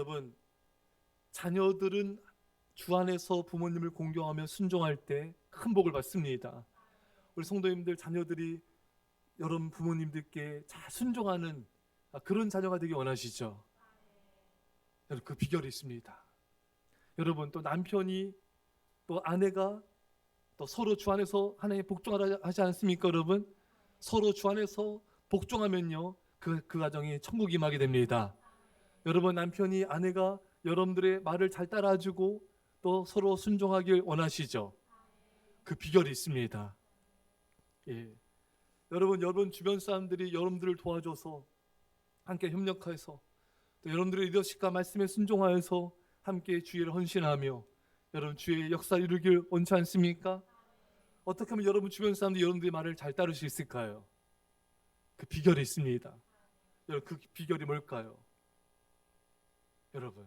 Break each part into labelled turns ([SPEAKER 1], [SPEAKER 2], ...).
[SPEAKER 1] 여러분, 자녀들은 주 안에서 부모님을 공경하며 순종할 때 큰 복을 받습니다. 우리 성도님들 자녀들이 여러분 부모님들께 잘 순종하는 그런 자녀가 되기 원하시죠? 여러분, 그 비결이 있습니다. 여러분, 또 남편이 또 아내가 또 서로 주 안에서 하나님의 복종하라 하지 않습니까? 여러분, 서로 주 안에서 복종하면요 그 가정이 천국 임하게 됩니다. 여러분, 남편이 아내가 여러분들의 말을 잘 따라주고 또 서로 순종하길 원하시죠? 그 비결이 있습니다. 예. 여러분 주변 사람들이 여러분들을 도와줘서 함께 협력해서 또 여러분들의 리더십과 말씀에 순종하여서 함께 주의를 헌신하며 여러분 주의 역사를 이루길 원치 않습니까? 어떻게 하면 여러분 주변 사람들이 여러분들의 말을 잘 따를 수 있을까요? 그 비결이 있습니다. 여러분, 그 비결이 뭘까요? 여러분,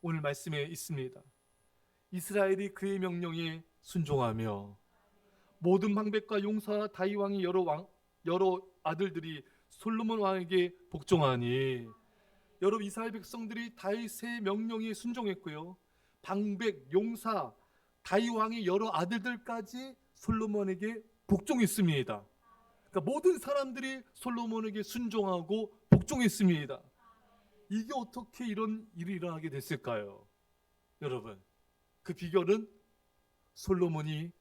[SPEAKER 1] 오늘 말씀에 있습니다. 이스라엘이 그의 명령에 순종하며 모든 방백과 용사 다윗 왕의 여러 아들들이 솔로몬 왕에게 복종하니, 여러분 이스라엘 백성들이 다윗의 명령에 순종했고요, 방백, 용사, 다윗 왕의 여러 아들들까지 솔로몬에게 복종했습니다. 그러니까 모든 사람들이 솔로몬에게 순종하고 복종했습니다. 이게 어떻게 이런 일이 일어나게 됐을까요? 여러분, 그 비결은 솔로몬이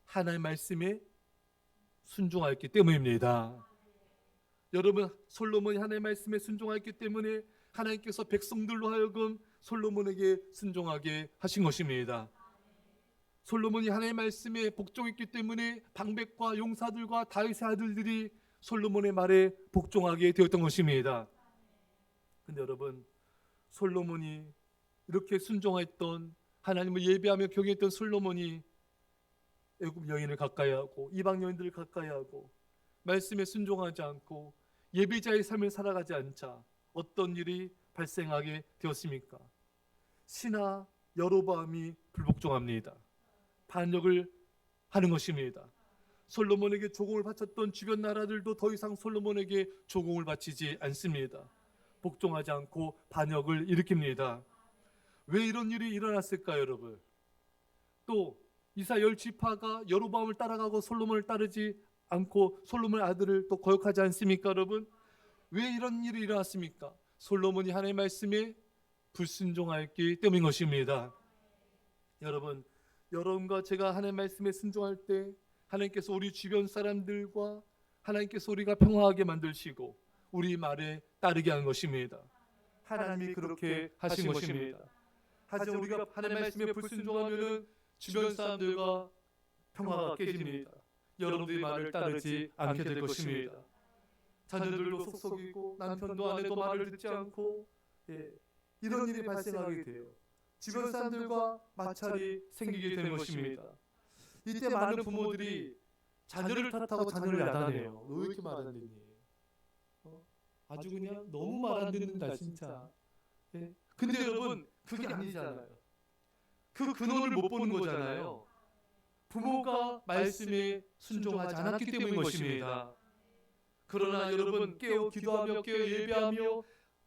[SPEAKER 1] 하나님의 말씀에 순종하였기 때문입니다. 여러분, 솔로몬이 하나님의 말씀에 순종하였기 때문에 하나님께서 백성들로 하여금 솔로몬에게 순종하게 하신 것입니다. 솔로몬이 하나님의 말씀에 복종했기 때문에 방백과 용사들과 다윗의 아들들이 솔로몬의 말에 복종하게 되었던 것입니다. 근데 여러분, 솔로몬이 이렇게 순종했던, 하나님을 예배하며 경외했던 솔로몬이 애굽 여인을 가까이하고 이방 여인들을 가까이하고 말씀에 순종하지 않고 예배자의 삶을 살아가지 않자 어떤 일이 발생하게 되었습니까? 신하 여로보암이 불복종합니다. 반역을 하는 것입니다. 솔로몬에게 조공을 바쳤던 주변 나라들도 더 이상 솔로몬에게 조공을 바치지 않습니다. 복종하지 않고 반역을 일으킵니다. 왜 이런 일이 일어났을까요, 여러분? 또 이스라엘 열 지파가 여로보암을 따라가고 솔로몬을 따르지 않고 솔로몬의 아들을 또 거역하지 않습니까, 여러분? 왜 이런 일이 일어났습니까? 솔로몬이 하나님의 말씀에 불순종하였기 때문인 것입니다. 여러분, 여러분과 제가 하나님의 말씀에 순종할 때 하나님께서 우리 주변 사람들과 하나님께서 우리가 평화하게 만드시고 우리 말에 따르게 하는 것입니다. 하나님이 그렇게 하신 것입니다. 하지만 우리가 하나님의 말씀에 불순종하면 주변 사람들과 평화가 깨집니다. 여러분들이 말을 따르지 않게 될 것입니다. 자녀들도 속썩이고 남편도 아내도 말을 듣지 않고 이런 일이 발생하게 돼요. 주변 사람들과 마찰이 생기게 되는 것입니다. 이때 많은 부모들이 자녀를 탓하고 자녀를 야단해요. 너 왜 이렇게 말 안 듣니? 아주 그냥 너무 말 안 듣는다 진짜. 근데 여러분, 그게 아니잖아요. 그 근원을 못 보는 거잖아요. 부모가 말씀에 순종하지 않았기 때문인 것입니다. 그러나 여러분, 깨어 기도하며 깨어 예배하며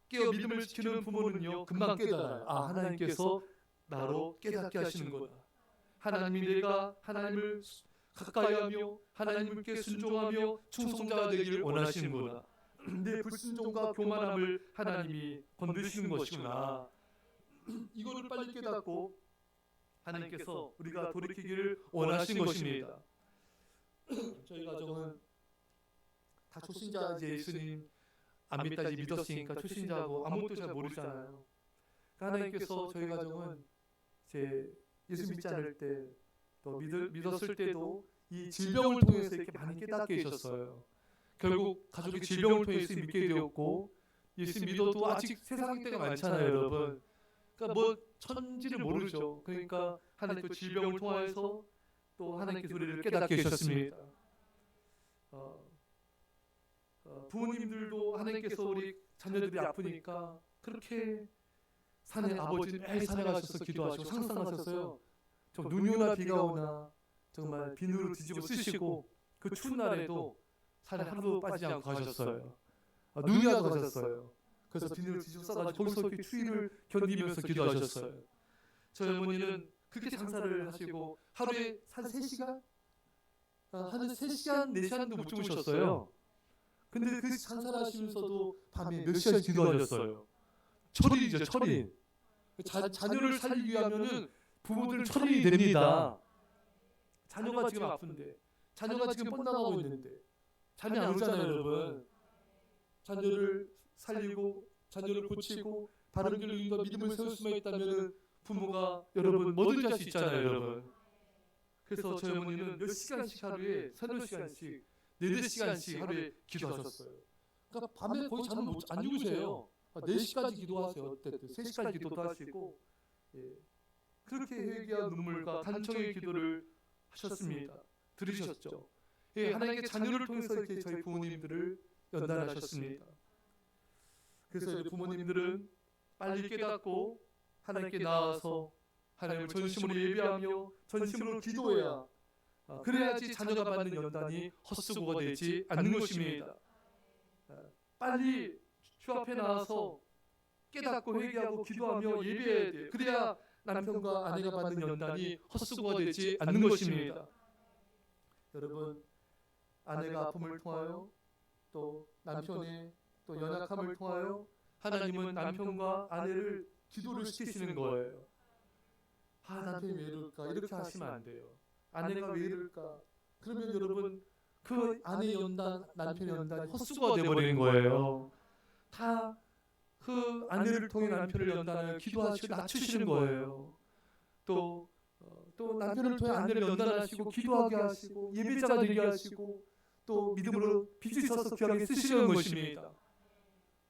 [SPEAKER 1] 깨어 믿음을 지키는 부모는요, 금방 깨달아요. 아, 하나님께서 나로 깨닫게 하시는구나. 하나님이 내가 하나님을 가까이하며 하나님께 순종하며 충성자가 되기를 원하시는구나. 내 불순종과 교만함을 하나님이 건드시는 것이구나. 이거를 빨리 깨닫고 하나님께서 우리가 돌이키기를 원하신 것입니다. 저희 가정은 다 초신자, 이제 예수님 안 믿다 이제 믿었으니까 초신자고 아무것도 잘 모르잖아요. 하나님께서 저희 가정은 제 예수 믿지 않을 때 또 믿었을 때도 이 질병을 통해서 이렇게 많이 깨닫게 하셨어요. 결국 가족이 질병을 통해서 믿게 되었고, 예수 믿어도 아직 세상 때가 많잖아요, 여러분. 그러니까 뭐 천지를 모르죠. 그러니까 하나님 그 질병을 통해서 또 하나님께서 우리를 깨닫게 하셨습니다. 부모님들도 하나님께서 우리 자녀들이 아프니까 그렇게 산에 아버지는 매일 산에 가셔서 기도하시고 상상하셨어요. 눈이 오나 비가 오나 정말 비누로 뒤집어 쓰시고 그 추운 날에도 산에 하루도 빠지지 않고 가셨어요. 눈이 와도 가셨어요. 그래서 비닐을 뒤집어 싸가지고 거기서 이렇게 추위를 견디면서 기도하셨어요. 저희 어머니는 그렇게 장사를 하시고 하루에 한 3시간? 한 3시간, 4시간도 못 주무셨어요. 근데 그 장사를 하시면서도 밤에 몇 시간 기도하셨어요. 철인이죠, 철인. 자녀를 살리기 위하면은 부모들은 철인이 됩니다. 자녀가 지금 아픈데, 자녀가 지금 뻗나가고 있는데, 잠이 안 오잖아요, 여러분. 자녀를 살리고, 자녀를 고치고, 바른 길로 인도하 믿음을 세울 수만 있다면은 부모가 여러분 뭐든지 할 수 있잖아요, 여러분. 그래서 저희 어머니는 몇 시간씩 하루에, 서너 시간씩, 4-4시간씩 하루에 기도하셨어요. 그러니까 밤에 거의 잠을 안 주무세요. 4시까지 기도하세요. 어쨌든 3시까지 기도도 하시고, 그렇게 회개와 눈물과 간청의 기도를 하셨습니다. 들으셨죠? 하나님께 자녀를 통해서 이렇게 저희 부모님들을 연단하셨습니다. 그래서 이제 부모님들은 빨리 깨닫고 하나님께 나아서 하나님을 전심으로 예배하며 전심으로 기도해야, 그래야지 자녀가 받는 연단이 헛수고가 되지 않는 것입니다. 빨리 주 앞에 나와서 깨닫고 회개하고 기도하며 예배해야 돼요. 그래야 남편과 아내가 받는 연단이 헛수고가 되지 않는 것입니다. 여러분, 아내가 아픔을 통하여 또 남편의 또 연약함을 통하여 하나님은 남편과 아내를 기도를 시키시는 거예요. 남편이 왜 이럴까? 이렇게 하시면 안 돼요. 아내가 왜 이럴까? 그러면 여러분, 그 아내의 연단, 남편의 연단이 헛수고가 되어버리는 거예요. 다 그 아내를 통해 남편을 연단하여 기도하시고 낮추시는 거예요. 또 남편을 통해 아내를 연단하시고 기도하게 하시고 예배자가 되게 하시고 또 믿음으로 빚을 져서 귀하게 쓰시는 것입니다.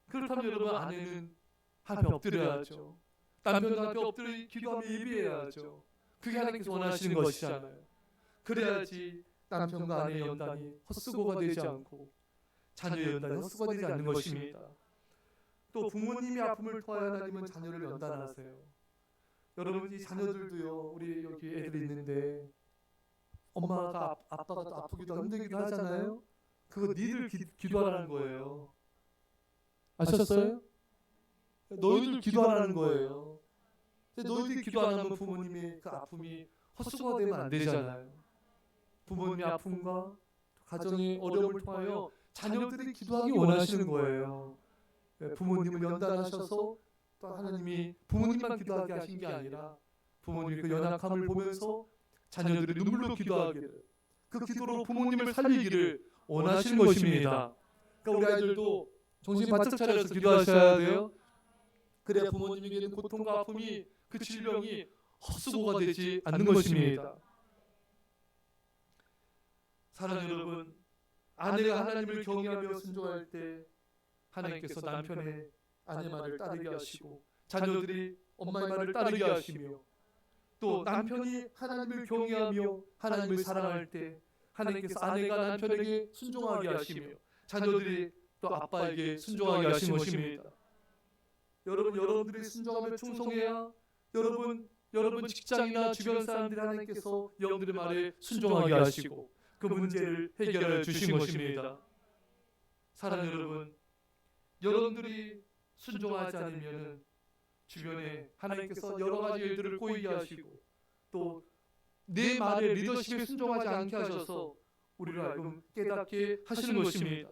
[SPEAKER 1] 그렇다면 여러분, 아내는 앞에 엎드려야죠. 남편도 앞에 엎드려 기도하며 예배해야죠. 그게 하나님께서 원하시는 것이잖아요. 그래야지 남편과 아내의 연단이 헛수고가 되지 않고 자녀의 연단이 헛수고가 되지 않는 것입니다. 또 부모님의 아픔을 통하여 하나님은 자녀를 연단하세요. 여러분, 이 자녀들도요, 우리 여기 애들이 있는데 엄마가 아빠가 또 아프기도 힘들기도 하잖아요. 그거 니들 기도하라는 거예요. 아셨어요? 너희들 기도하라는 거예요. 근데 너희들이 기도 안 하면 부모님의 그 아픔이 헛수고가 되면 안 되잖아요. 부모님의 아픔과 가정의 어려움을 통하여 자녀들이 기도하기 원하시는 거예요. 부모님을 연단하셔서 또 하나님이 부모님만 기도하게 하신 게 아니라 부모님의 그 연약함을 보면서 자녀들이 눈물로 기도하기를, 그 기도로 부모님을 살리기를 원하시는 것입니다. 그러니까 우리 아이들도 정신 바짝 차려서 기도하셔야 돼요. 그래야 부모님에게는 고통과 아픔이, 그 질병이 헛수고가 되지 않는 것입니다. 사랑하는 여러분, 아내가 하나님을 경외하며 순종할 때 하나님께서 남편의 아내 말을 따르게 하시고 자녀들이 엄마의 말을 따르게 하시며, 또 남편이 하나님을 경외하며 하나님을 사랑할 때 하나님께서 아내가 남편에게 순종하게 하시며 자녀들이 또 아빠에게 순종하게 하신 것입니다. 여러분들이 순종하며 충성해야 여러분 직장이나 주변 사람들이 하나님께서 여러분들의 말에 순종하게 하시고 그 문제를 해결해 주신 것입니다. 사랑하는 여러분, 여러분들이 순종하지 않으면 주변에 하나님께서 여러 가지 일들을 꼬이게 하시고 또 내 말에 리더십에 순종하지 않게 하셔서 우리를 알고 깨닫게 하시는 것입니다.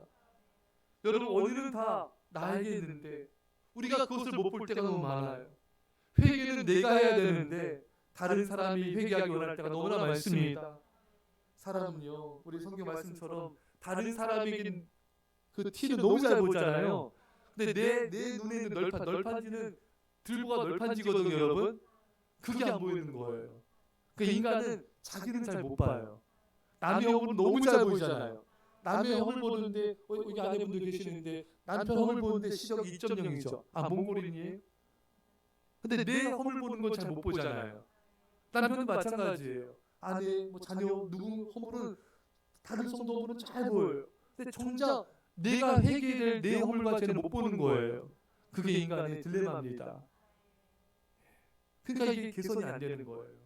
[SPEAKER 1] 여러분, 원인은 다 나에게 있는데 우리가 그것을 못 볼 때가 너무 많아요. 회개는 내가 해야 되는데 다른 사람이 회개하기 원할 때가 너무나 많습니다. 사람은요, 우리 성경 말씀처럼 다른 사람에게 그 티를 너무 잘 보잖아요. 근데 내 눈에 있는 널판지는 들보가 널판지거든요, 여러분. 그게 안 보이는 거예요. 그 인간은 자기는 잘 못 봐요. 남의 허물은 너무 잘 보이잖아요. 남의 허물 보는데 여기 아내분들 계시는데 남편 허물 보는데 시력이 2.0이죠. 몽골인이에요? 근데 내 허물 보는 건 잘 못 보잖아요. 남편은 마찬가지예요. 아내, 자녀, 누구 허물은, 다른 성도 허물은 잘 보여요. 근데 정작 내가 회개될 내 허물과 쟤는 못 보는 거예요. 그게 인간의 딜레마입니다. 그러니까 이게 개선이 안 되는 거예요.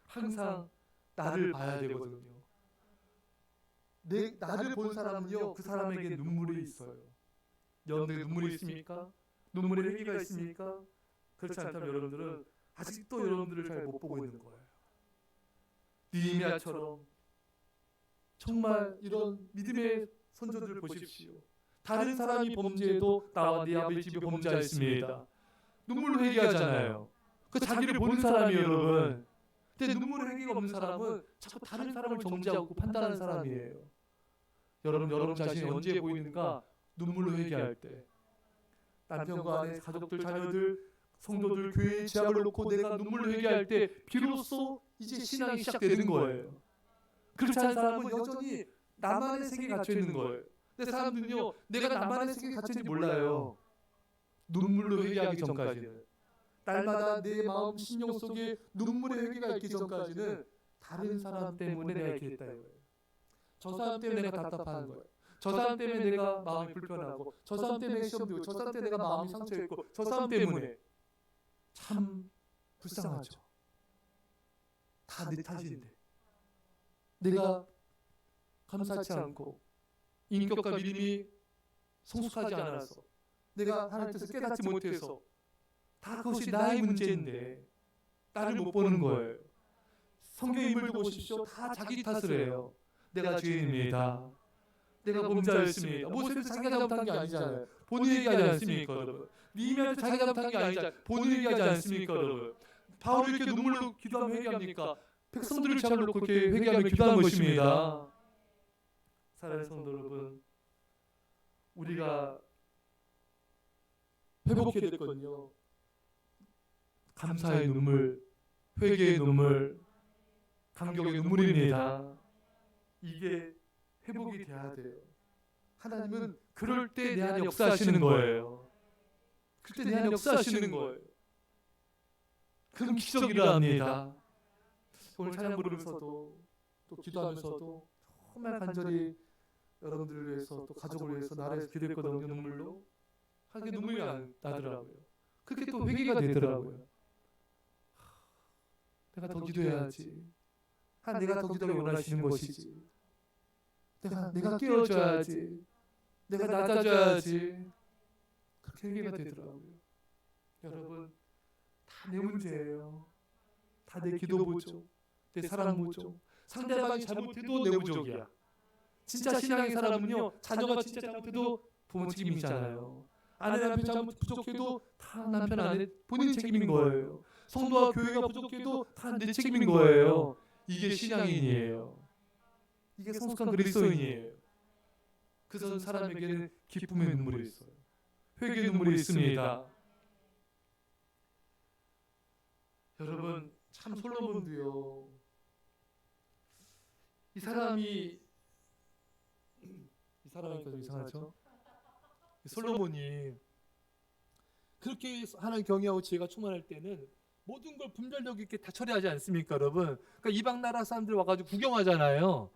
[SPEAKER 1] 항상 나를 봐야 되거든요. 나를 본 사람은요, 그 사람에게 눈물이 있어요. 여러분에게 눈물이 있습니까? 눈물의 회개가 있습니까? 그렇지 않다면 여러분들은 아직도 여러분들을 잘 못 보고 있는 거예요. 느헤미야처럼 정말 이런 믿음의 선조들을 보십시오. 다른 사람이 범죄해도 나와 네 아버지 집이 범죄하였습니다. 눈물로 회개하잖아요. 그 자기를 보는 사람이에요, 여러분. 근데 눈물의 회개가 없는 사람은 자꾸 다른 사람을 정죄하고 판단하는 사람이에요. 여러분 자신이 언제 보이는가? 눈물로 회개할 때. 남편과 아내, 가족들, 자녀들, 성도들, 교회의 죄악을 놓고 내가 눈물로 회개할 때 비로소 이제 신앙이 시작되는 거예요. 그렇지 않은 사람은 여전히 나만의 세계에 갇혀 있는 거예요. 근데 사람들은요, 내가 나만의 세계에 갇혀있는지 몰라요. 눈물로 회개하기 전까지는. 날마다 내 마음 심령 속에 눈물의 회개가 있기 전까지는 다른 사람 때문에 내가 이렇게 했다 이거예요. 저 사람 때문에 내가 답답한 거예요. 저 사람 때문에 내가 마음이 불편하고, 저 사람 때문에 시험 들고, 저 사람 때문에 내가 마음이 상처있고, 저 사람 때문에. 참 불쌍하죠. 다 내 탓인데 내가 감사치 않고 인격과 믿음이 성숙하지 않아서, 내가 하나님 뜻을 깨닫지 못해서, 다 그것이 나의 문제인데 나를 못 보는 거예요. 성경 인물들 보십시오. 다 자기 탓을 해요. 내가 죄인입니다. 내가 범죄하였습니다. 모세도 자기가 잘못한 게 아니잖아요. 본인이 얘기하지 않습니까, 여러분? 느헤미야도 자기가 잘못한 게 아니잖아요. 본인이 얘기하지 않습니까, 여러분? 바울이 이렇게 눈물로 기도하며 회개합니까? 백성들을 잘 놓고 이렇게 회개하며 기도한 것입니다. 사랑하는 성도 여러분, 우리가 회복해야 됐거든요. 감사의 눈물, 회개의 눈물, 감격의 눈물입니다. 이게 회복이 돼야 돼요. 하나님은 그럴 때 내 안에 역사하시는 거예요. 그때 내 안에 역사하시는 거예요. 그럼 기적이 일어납니다. 오늘 찬양 부르면서도 또 기도하면서도 정말 간절히 여러분들을 위해서 또 가족을 위해서 나를 위해서 기도했거든요. 눈물로. 하게 눈물이 나더라고요. 그렇게 또 회개가 되더라고요. 내가 더 기도해야지. 내가 더 기도를 원하시는 것이지. 내가 깨워줘야지. 내가 낮아져야지. 그렇게 회개가 되더라고요. 여러분, 다 내 문제예요. 다 내 기도 부족, 내 사랑 부족. 상대방이 잘못해도 내 부족이야. 진짜 신앙의 사람은요, 자녀가 진짜 잘못해도 부모 책임이잖아요. 아내 남편 잘못 부족해도 다 남편 아내 본인 책임인 거예요. 성도와 교회가 부족해도 다 내 책임인 거예요. 이게 신앙인이에요. 이게 성숙한 그리스도인이에요. 그래서 사람에게는 기쁨의 눈물이 있어요. 회개의 눈물이 있습니다. 여러분, 참 솔로몬도요, 이 사람이 이상하죠? 솔로몬이 그렇게 하나님 경외하고 지혜가 충만할 때는 모든 걸 분별력 있게 다 처리하지 않습니까, 여러분? 그러니까 이방 나라 사람들 와가지고 구경하잖아요.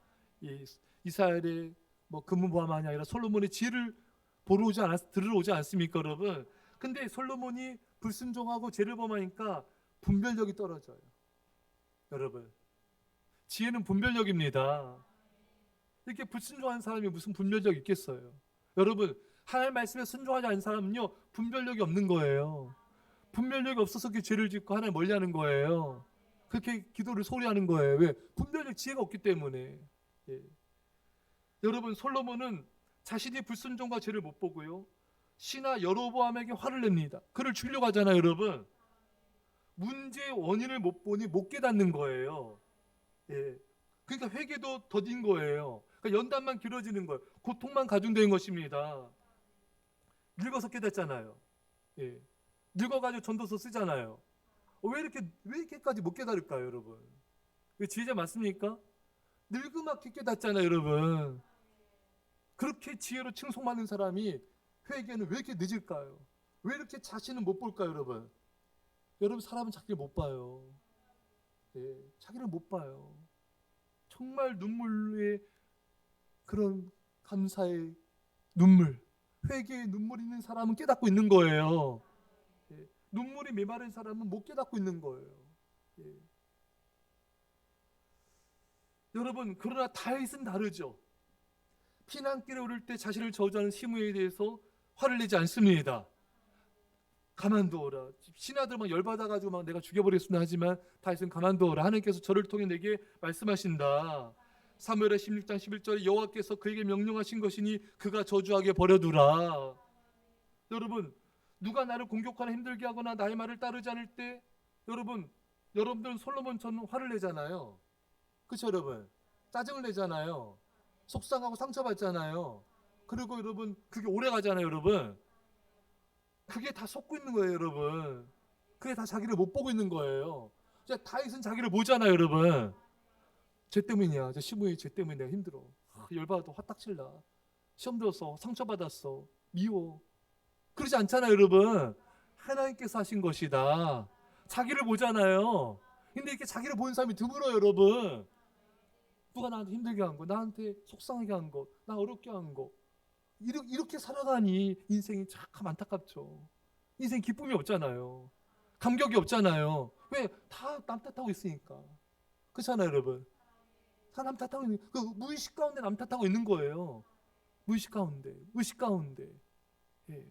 [SPEAKER 1] 이스라엘의 뭐 금은보화만이 아니라 솔로몬의 지혜를 들으러 오지 않습니까, 여러분? 근데 솔로몬이 불순종하고 죄를 범하니까 분별력이 떨어져요. 여러분, 지혜는 분별력입니다. 이렇게 불순종한 사람이 무슨 분별력이 있겠어요? 여러분, 하나님 말씀에 순종하지 않은 사람은요, 분별력이 없는 거예요. 분별력이 없어서 그 죄를 짓고 하나님 멀리하는 거예요. 그렇게 기도를 소홀히 하는 거예요. 왜? 분별력, 지혜가 없기 때문에. 예. 여러분, 솔로몬은 자신이 불순종과 죄를 못 보고요, 신하 여로보암에게 화를 냅니다. 그를 죽이려고 하잖아요, 여러분. 문제의 원인을 못 보니 못 깨닫는 거예요. 예. 그러니까 회개도 더딘 거예요. 그러니까 연단만 길어지는 거예요. 고통만 가중되는 것입니다. 늙어서 깨닫잖아요. 예. 늙어가지고 전도서 쓰잖아요. 왜 이렇게까지 못 깨달을까요, 여러분? 왜 지혜자 맞습니까? 늙음하게 깨닫잖아요, 여러분. 그렇게 지혜로 칭송받는 사람이 회개는 왜 이렇게 늦을까요? 왜 이렇게 자신은 못 볼까요, 여러분? 여러분, 사람은 자기를 못 봐요. 예, 자기를 못 봐요. 정말 눈물의 그런 감사의 눈물, 회개의 눈물이 있는 사람은 깨닫고 있는 거예요. 예, 눈물이 메마른 사람은 못 깨닫고 있는 거예요. 예. 여러분, 그러나 다윗은 다르죠. 피난길에 오를 때 자신을 저주하는 시므에 대해서 화를 내지 않습니다. 가만두어라. 신하들 막 열받아가지고 막 내가 죽여버리겠습니다 하지만 다윗은 가만두어라. 하나님께서 저를 통해 내게 말씀하신다. 사무엘하 16장 11절에 여호와께서 그에게 명령하신 것이니 그가 저주하게 버려두라. 여러분, 누가 나를 공격하거나 힘들게 하거나 나의 말을 따르지 않을 때 여러분들은 솔로몬처럼 화를 내잖아요. 그렇죠 여러분? 짜증을 내잖아요. 속상하고 상처받잖아요. 그리고 여러분 그게 오래 가잖아요 여러분. 그게 다 속고 있는 거예요 여러분. 그게 다 자기를 못 보고 있는 거예요. 다윗은 자기를 보잖아요 여러분. 쟤 때문이야. 저 시부이 쟤 때문에 내가 힘들어. 열받아 화딱질나. 시험 들었어. 상처받았어. 미워. 그러지 않잖아요 여러분. 하나님께서 하신 것이다. 자기를 보잖아요. 근데 이렇게 자기를 보는 사람이 드물어요 여러분. 누가 나한테 힘들게 한 거, 나한테 속상하게 한 거, 나 어렵게 한 거, 이렇게 살아가니 인생이 참 안타깝죠. 인생 기쁨이 없잖아요. 감격이 없잖아요. 왜? 다 남 탓하고 있으니까. 그렇잖아요 여러분. 다 남 탓하고 있는, 그 무의식 가운데 남 탓하고 있는 거예요. 무의식 가운데, 의식 가운데. 예.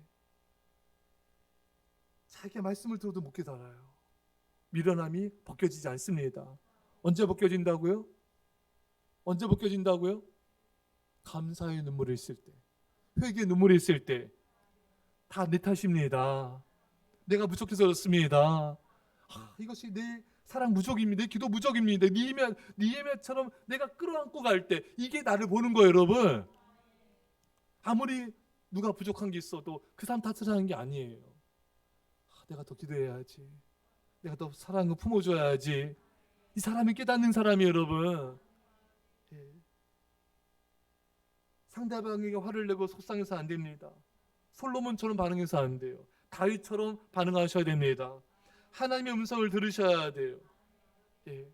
[SPEAKER 1] 자기의 말씀을 들어도 못 깨달아요. 미련함이 벗겨지지 않습니다. 언제 벗겨진다고요? 언제 벗겨진다고요? 감사의 눈물이 있을 때, 회개의 눈물이 있을 때. 다 내 탓입니다. 내가 부족해서 그렇습니다. 이것이 내 사랑 부족입니다. 내 기도 부족입니다. 니에미아처럼 내가 끌어안고 갈 때 이게 나를 보는 거예요 여러분. 아무리 누가 부족한 게 있어도 그 사람 탓을 하는 게 아니에요. 내가 더 기도해야지. 내가 더 사랑을 품어줘야지. 이 사람이 깨닫는 사람이 여러분. 예. 상대방에게 화를 내고 속상해서 안 됩니다. 솔로몬처럼 반응해서 안 돼요. 다윗처럼 반응하셔야 됩니다. 하나님의 음성을 들으셔야 돼요. 예.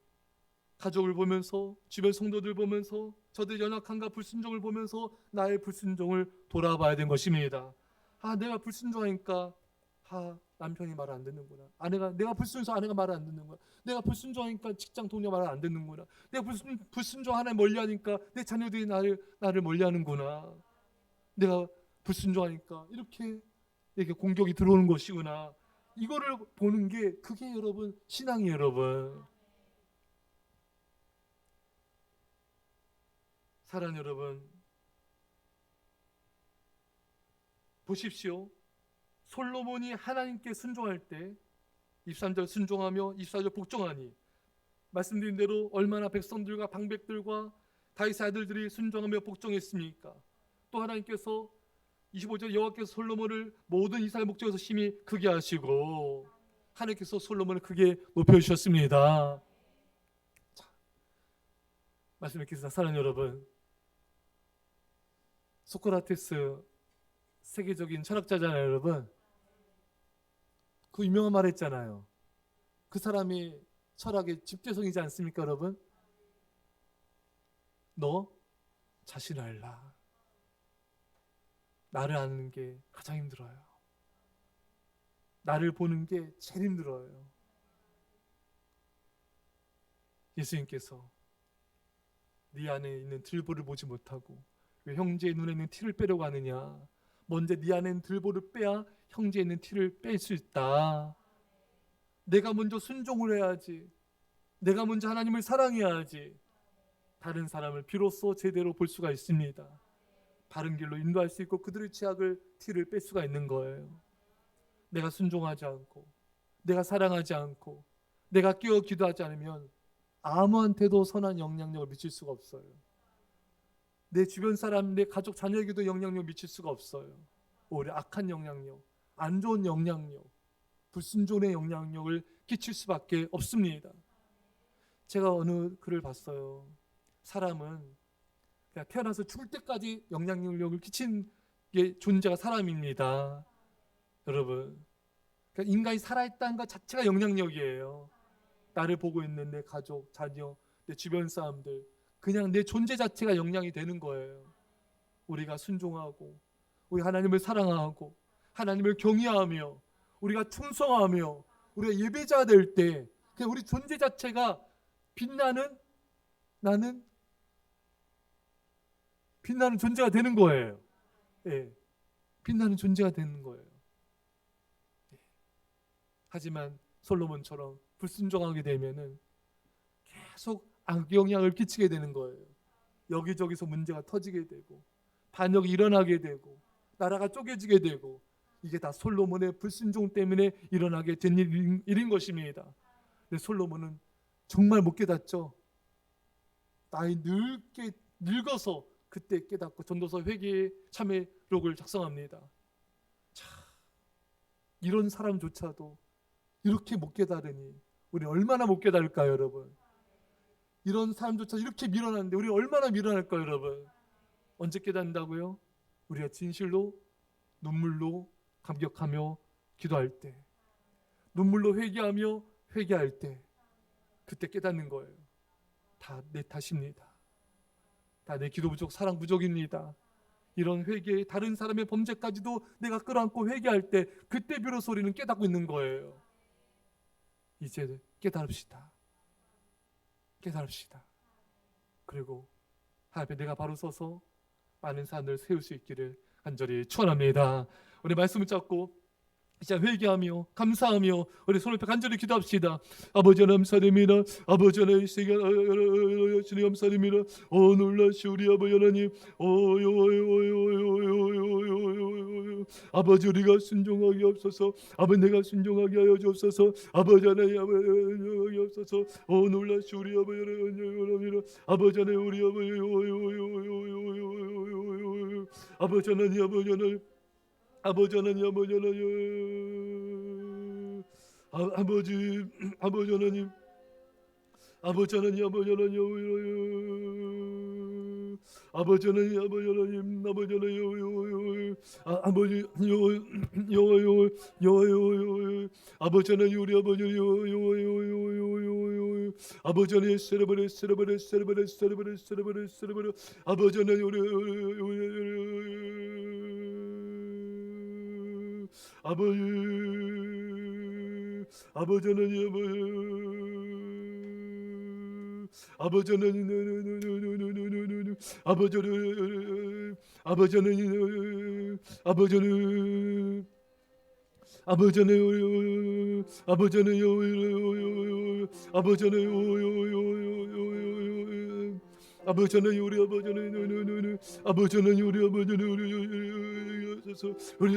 [SPEAKER 1] 가족을 보면서, 주변 성도들 보면서, 저들 연약함과 불순종을 보면서 나의 불순종을 돌아봐야 되는 것입니다. 내가 불순종하니까 남편이 말을 안 듣는구나. 내가 불순종해서 아내가 말을 안 듣는구나. 내가 불순종하니까 직장 동료 말을 안 듣는구나. 내가 불순종 하나님 멀리하니까 내 자녀들이 나를 멀리하는구나. 내가 불순종하니까 이렇게 내게 공격이 들어오는 것이구나. 이거를 보는 게 그게 여러분 신앙이에요 여러분. 사랑하는 여러분, 보십시오. 솔로몬이 하나님께 순종할 때 23절 순종하며 24절 복종하니, 말씀드린 대로 얼마나 백성들과 방백들과 다윗의 아들들이 순종하며 복종했습니까? 또 하나님께서 25절 여호와께서 솔로몬을 모든 이스라엘 목적에서 심히 크게 하시고 하나님께서 솔로몬을 크게 높여주셨습니다. 자, 말씀 읽겠습니다. 사랑하는 여러분, 소크라테스 세계적인 철학자잖아요 여러분. 그 유명한 말 했잖아요. 그 사람이 철학의 집대성이지 않습니까 여러분? 너 자신을 알라. 나를 아는 게 가장 힘들어요. 나를 보는 게 제일 힘들어요. 예수님께서 네 안에 있는 들보를 보지 못하고 왜 형제의 눈에 있는 티를 빼려고 하느냐. 먼저 네 안에 있는 들보를 빼야 형제에 있는 티를 뺄 수 있다. 내가 먼저 순종을 해야지. 내가 먼저 하나님을 사랑해야지. 다른 사람을 비로소 제대로 볼 수가 있습니다. 바른 길로 인도할 수 있고 그들의 죄악을 티를 뺄 수가 있는 거예요. 내가 순종하지 않고 내가 사랑하지 않고 내가 깨어 기도하지 않으면 아무한테도 선한 영향력을 미칠 수가 없어요. 내 주변 사람, 내 가족 자녀에게도 영향력 미칠 수가 없어요. 오히려 악한 영향력, 안 좋은 영향력, 불순종의 영향력을 끼칠 수밖에 없습니다. 제가 어느 글을 봤어요. 사람은 그냥 태어나서 죽을 때까지 영향력을 끼친 게 존재가 사람입니다. 여러분, 그러니까 인간이 살아있다는 것 자체가 영향력이에요. 나를 보고 있는 내 가족, 자녀, 내 주변 사람들, 그냥 내 존재 자체가 영향이 되는 거예요. 우리가 순종하고 우리 하나님을 사랑하고 하나님을 경외하며 우리가 충성하며 우리가 예배자 될 때 그냥 우리 존재 자체가 빛나는 존재가 되는 거예요. 예, 빛나는 존재가 되는 거예요. 하지만 솔로몬처럼 불순종하게 되면은 계속 악영향을 끼치게 되는 거예요. 여기저기서 문제가 터지게 되고 반역이 일어나게 되고 나라가 쪼개지게 되고, 이게 다 솔로몬의 불순종 때문에 일어나게 된 일인 것입니다. 근데 솔로몬은 정말 못 깨닫죠. 나이 늙어서 그때 깨닫고 전도서 회개의 참회록을 작성합니다. 자, 이런 사람조차도 이렇게 못 깨달으니 우리 얼마나 못 깨달을까요, 여러분? 이런 사람조차 이렇게 밀어놨는데 우리 얼마나 밀어낼까요, 여러분? 언제 깨닫는다고요? 우리가 진실로 눈물로 감격하며 기도할 때, 눈물로 회개할 때, 그때 깨닫는 거예요. 다 내 탓입니다. 다 내 기도 부족, 사랑 부족입니다. 이런 회개, 다른 사람의 범죄까지도 내가 끌어안고 회개할 때, 그때 비로소 우리는 깨닫고 있는 거예요. 이제 깨달읍시다. 그리고 하나님 앞에 내가 바로 서서 많은 사람들을 세울 수 있기를 간절히 축원합니다. 우리 말씀을 잡고 이제 회개하며 감사하며 우리 손을 펴 간절히 기도합시다. 아버지 하나님 감사드립니다. 아버지 하나님 이 시간 주님 감사드립니다. 놀라시 우리 아버지 하나님, 아버지 우리가 순종하게 없어서, 아버지 내가 순종하게 하여 주옵소서. 아버지 하나님 아버지 없어서 놀라시 우리 아버지 하나님, 아버지 하나님 우리 아버지 하나님, 아버지 하나님, 아버지 하나님, 아버지 하나님, 아버지 하나님, 아버지 하나님, 아버지 하나님, 아버지 하나님, 아버지 하나님, 아버지 하나님, 아버지 여호와 아버지 하나님, 우리 아버지 아버지 하나님, 세레버레 아버지 하나님, 우리 아버지 하나님, 아버지 하나님, 아버지 하나님, 아버지 하나님, 아버지 하나님, 아버지 하나님, 아버지 하나님, 아버지 하나님, 아버지 하나님, 우리 아버지 하나님, 아버지 하나님, 우리 아버지 하나님, 우리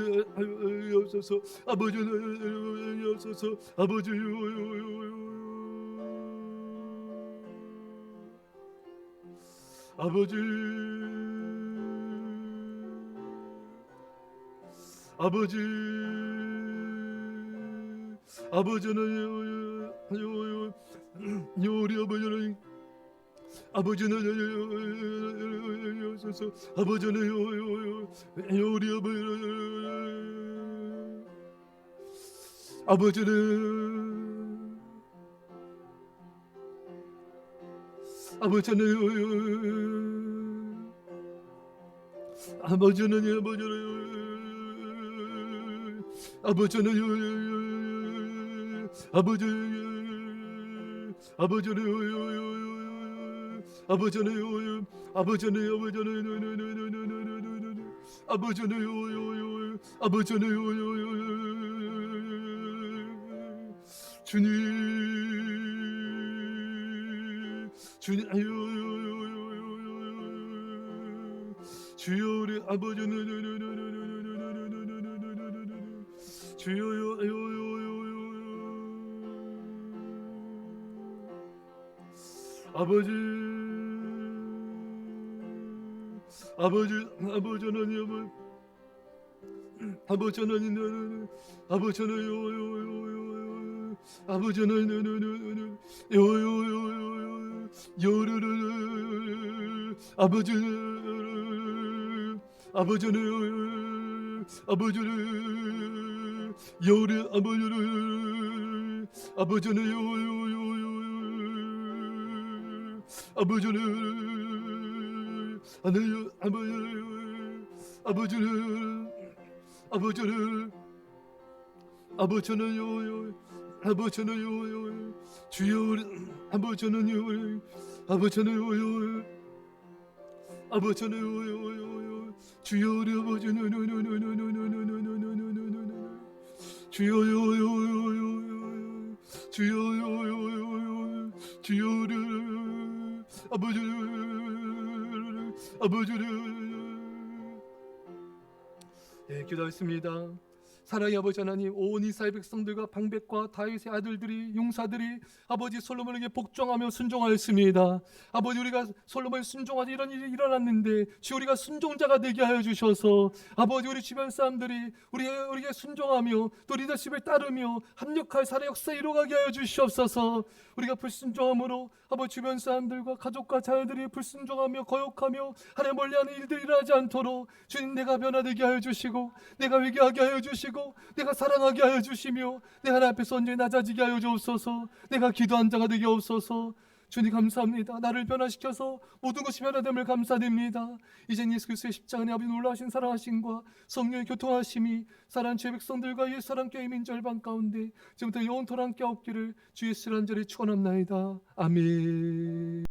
[SPEAKER 1] 없어서 아버지 하나님 없어서 아버지 아버지 아버지 아버지 하나님, 우리 아버지 하나님, 아버지 하나님 없어서 아버지 하나님, 우리 아버지 아버지는 아버지는 아버지는 아버지는 아버지 아버지는 아버지는 아버지는 주님 주여 우리 아버지는 주여 아버지 하나님, 아버지 하나님, 아버지 하나님, 아버지 하나님, 요르르 아버지 아버지는 아버지를 요리 아버지를 아버지는 아버지를 하나님 아버지를 아버지는 주여 아버지는 주여 우리 아버지는 주여 주여 주여를 아버지를 예, 기도하겠습니다. 사랑의 아버지 하나님, 온 이스라엘 백성들과 방백과 다윗의 아들들이 용사들이 아버지 솔로몬에게 복종하며 순종하였습니다. 아버지, 우리가 솔로몬 순종하지 이런 일이 일어났는데 주 우리가 순종자가 되게 하여 주셔서 아버지, 우리 주변 사람들이 우리에게 순종하며 또 리더십을 따르며 합력할 사회 역사 이루어가게 하여 주시옵소서. 우리가 불순종함으로 아버지 주변 사람들과 가족과 자녀들이 불순종하며 거역하며 하나님 멀리하는 일들이 일어나지 않도록 주님, 내가 변화되게 하여 주시고 내가 회개하게 하여 주시고 내가 사랑하게 하여 주시며 내 하나님 앞에서 언제나 낮아지게 하여 주옵소서. 내가 기도한 자가 되게 하옵소서. 주님 감사합니다. 나를 변화시켜서 모든 것이 변화됨을 감사드립니다. 이젠 예수 그리스도의 십자가의 아버지 놀라우신 사랑하심과 성령의 교통하심이 사랑하는 죄 백성들과 옛 사람께 민절반 가운데 지금부터 영원토록 함께 없기를 주 예수를 간절히 축원합나이다. 아멘.